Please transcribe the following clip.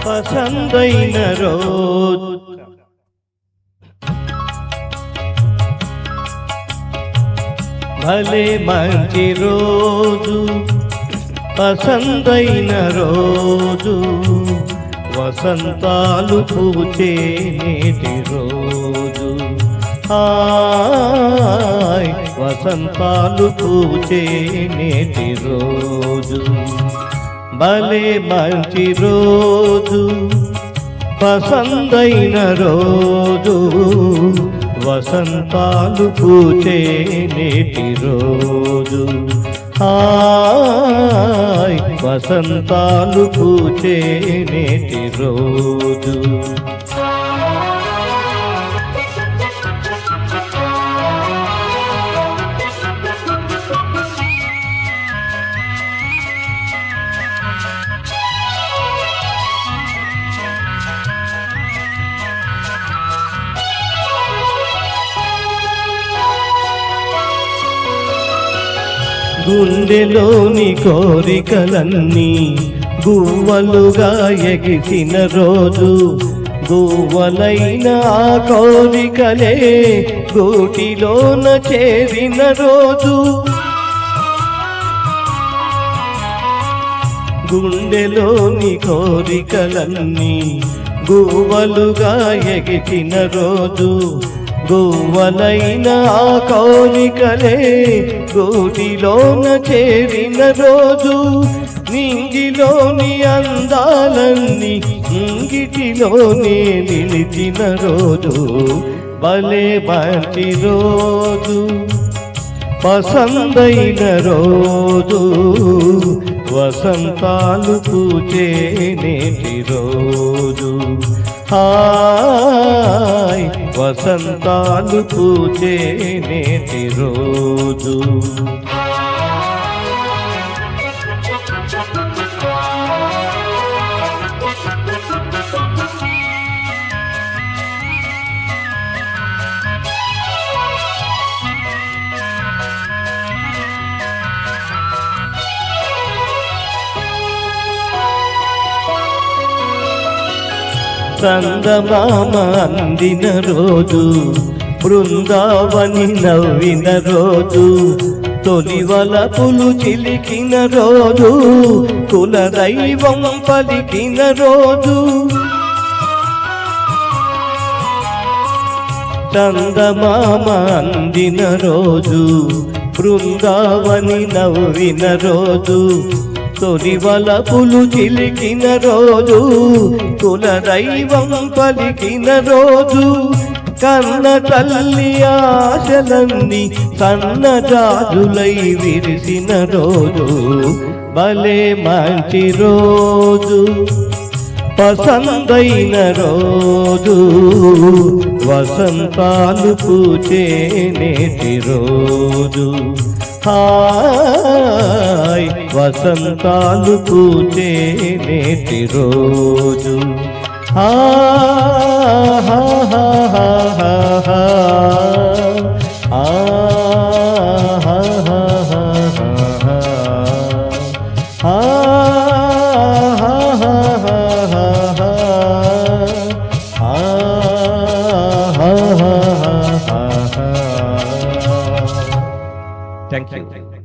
పసందైన రోజు భలే మంచి రోజు పసందైన రోజు వసంతాలు పూచే నేటి రోజు హాయ్ వసంతాలు పూచే నేటి రోజు భలే మంచి రోజు పసందైన రోజు వసంతాలు పూచే నేటి రోజు హాయ్ వసంతాలు పూచే నేటి రోజు గుండెలోని కోరికలన్నీ గువ్వలుగా ఎగిసిన రోజు గువ్వలైన ఆ కోరికలే గూటిలోన చేరిన రోజు గుండెలోని కోరికలన్నీ గువ్వలుగా ఎగిసిన రోజు గువ్వలైన ఆ కోరికలే గూటిలోన చేరిన రోజు నింగిలోని అందాలన్నీ ఇంగిటిలోనే నిలిచిన రోజు భలే మంచి రోజు పసందైన రోజు వసంతాలు పూచే నేటి రోజు హాయ్ వసంతాలు పూచే నేటి రోజు చందమామ అందిన రోజు బృందావని నవ్విన రోజు తొలివలపులు చిలికిన రోజు కులదైవం పలికిన రోజు చందమామ అందిన రోజు బృందావని నవ్విన రోజు తొలివలపులు చిలికిన రోజు కులదైవం పలికిన రోజు కన్న తల్లి ఆశలన్నీ సన్న జాజులై విరిసిన రోజు భలే మంచి రోజు పసందైన రోజు వసంతాలు పూచే నేటి రోజు హాయ్ వసంతాలు పూచే నేటి రోజు హా హా హా హా హా హా హా హా హా Thank you.